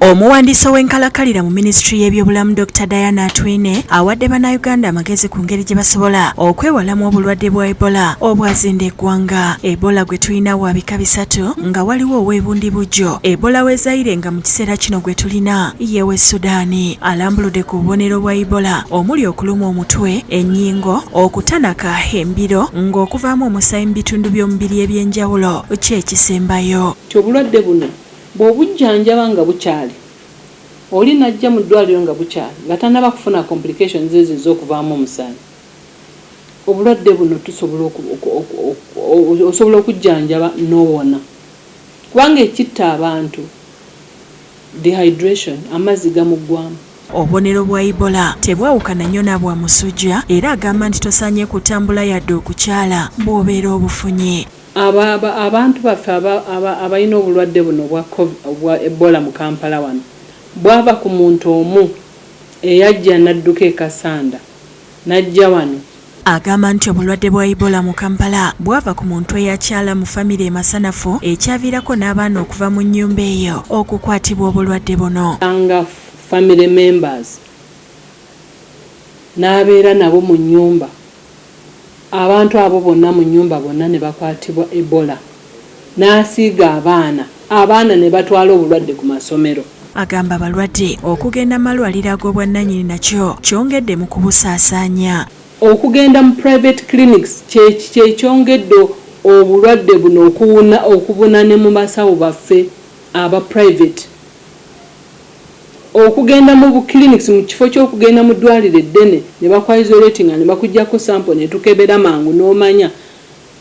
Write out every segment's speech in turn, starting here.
Omuwandiisi w'enkalakalira mu minisitule y'ebyobulamu Dr. Diana Atwine awadde bannayuganda amagezi ku ngeri gye basobola okwewalamu obulwadde bwa Ebola obwazinda eggwanga. Ebola gwe tulina wa bika bisatu nga waliwo ow'ebundibujjo. Ebola w'e Zaire nga mu kiseera kino gwe tulina yewe Sudaani. Alambuludde ku bubonero bwa Ebola omuli okuluma omutwe, ennyingo, okutanaka embiro ng'okuvaamu omusaayi mu bitundu by'omubiri eby'enjawulo ki ekisembayo. Obulwadde buno bw'obujjanjaba nga bukyali oli najja mu ddwaliro nga bukyali nga tannaba kufuna complications ezo ez'okuvaamu omusaayi, obulwadde buno osobola okujjanjaba n'owona, kubanga ekitta abantu dehydration, amazzi gamuggwamu. Obubonero bwa Ebola tebwawukana nnyo na bwa musujja era agamba nti tosaanye kutambula yadde okukyala bw'obeera obufunye. Abantu baffe abalina obulwadde buno bwa Ebola mu Kampala wano bwava ku muntu omu eyajja n'adduka e Kasanda n'ajja wano. Agamba nti obulwadde bwa Ebola mu Kampala bwava ku muntu eyakyala mu famire emasanafu ekyaviirako n'abaana okuva mu nnyumba eyo okukwatibwa obulwadde buno. Nga family members n'abeera nabo mu nnyumba, abantu abo bonna mu nnyumba bonna ne bakwatibwa Ebola, n'asiiga abaana ne batwala obulwadde ku masomero. Agamba balwadde okugenda malwaliro ag'obwannannyini nakyo kyongedde mu kubusaasaanya. Okugenda mu private clinics kyongedde obulwadde buno okubuna ne mu basawo baffe aba private. Okugenda mu clinics mu kifo ky'okugenda mu ddwaliro eddene ne bakwa isolating ne bakuggyako sample ne tukebera mangu n'omanya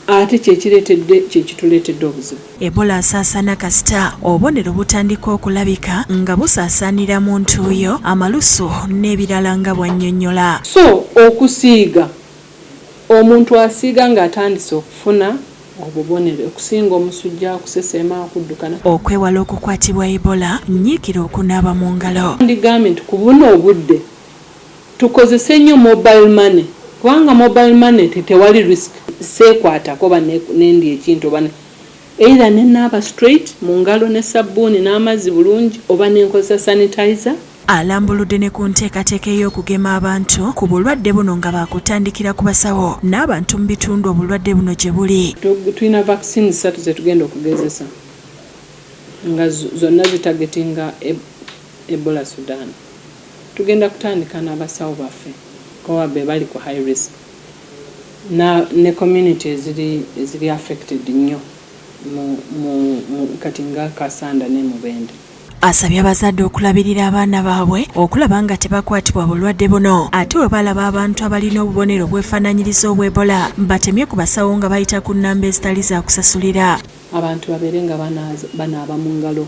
ate kyekituleetedde obuzibu. Ebola asaasaana kasita obubonero butandika okulabika nga busaasaanira mu ntuuyo, amalusu n'ebirala nga bwannyonnyola. So okusiiga, omuntu asiiga ng'atandise okufuna obubonero, okusinga omusujja, okuseseema, okuddukana. Okwewala okukwatibwa Ebola nyiikira okunaaba mu ngalo. Ndigambye nti ku buno obudde tukozese nnyo mobile money, kubanga mobile money tewali risk. Seekwatako nendi ekintu oba either nenaaba straight mu ngalo ne sabbuuni n'amazzi bulungi oba nenkozesa sanitizer. Alambuludde ne ku nteekateeka ey'okugema abantu ku bulwadde buno nga baakutandikira ku basawo n'abantu mu bitundu obulwadde buno gye buli. Tulina vaccines 3 ze tugenda okugezesa nga zonna zitagetinga Ebola Sudan. Tugenda kutandika n'abasawo baffe kuba be bali ku high risk ne community eziri affected nnyo kati nga Kasanda ne Mubende. Asabye abazadde okulabirira abaana baabwe okulaba nga tebakwatibwa bulwadde buno ate bwe balaba abantu abalina obubonero bwefaananyiriza obw'Ebola batemye ku basawo nga bayita ku nnamba ezitali za kusasulira. Abantu babeere nga banaaba mu ngalo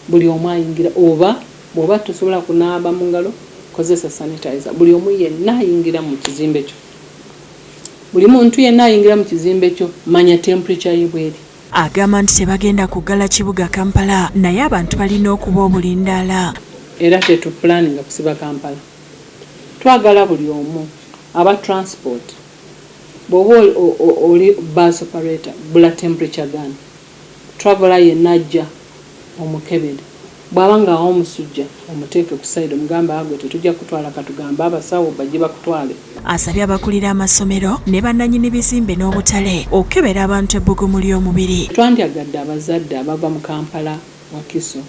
buli omu ayingira, oba bw'oba tosobola kunaaba mu ngalo kozesa sanitizer. Buli omu yenna ayingira mu kizimbe kyo, buli muntu yenna ayingira mu kizimbe kyo manya temperature y'ebweri. Agamba nti tebagenda kuggala kibuga Kampala naye abantu balina okuba obulindaala. Era tetupulaninga kusiba Kampala. Twagala buli omu aba transport bw'oba oli bus operator bula temperature gun, traveler yenna ajja omukebere, bw'aba nga omusujja omuteeke ku side omugamba agwe tetujja kutwala katugamba abasawo bajje bakutwale. Asabye abakulira amasomero ne bannannyini bizimbe n'obutale okukebera abantu ebbugumu ly'omubiri. Twandyagadde abazadde abava mu Kampala, Wakiso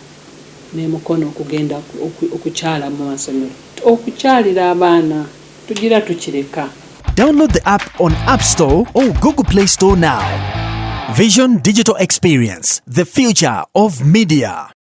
ne Mukono okugenda okukyala mu masomero, okukyalira abaana tugira tukireka. Download the app on App Store or Google Play Store now. Vision Digital Experience, the future of media.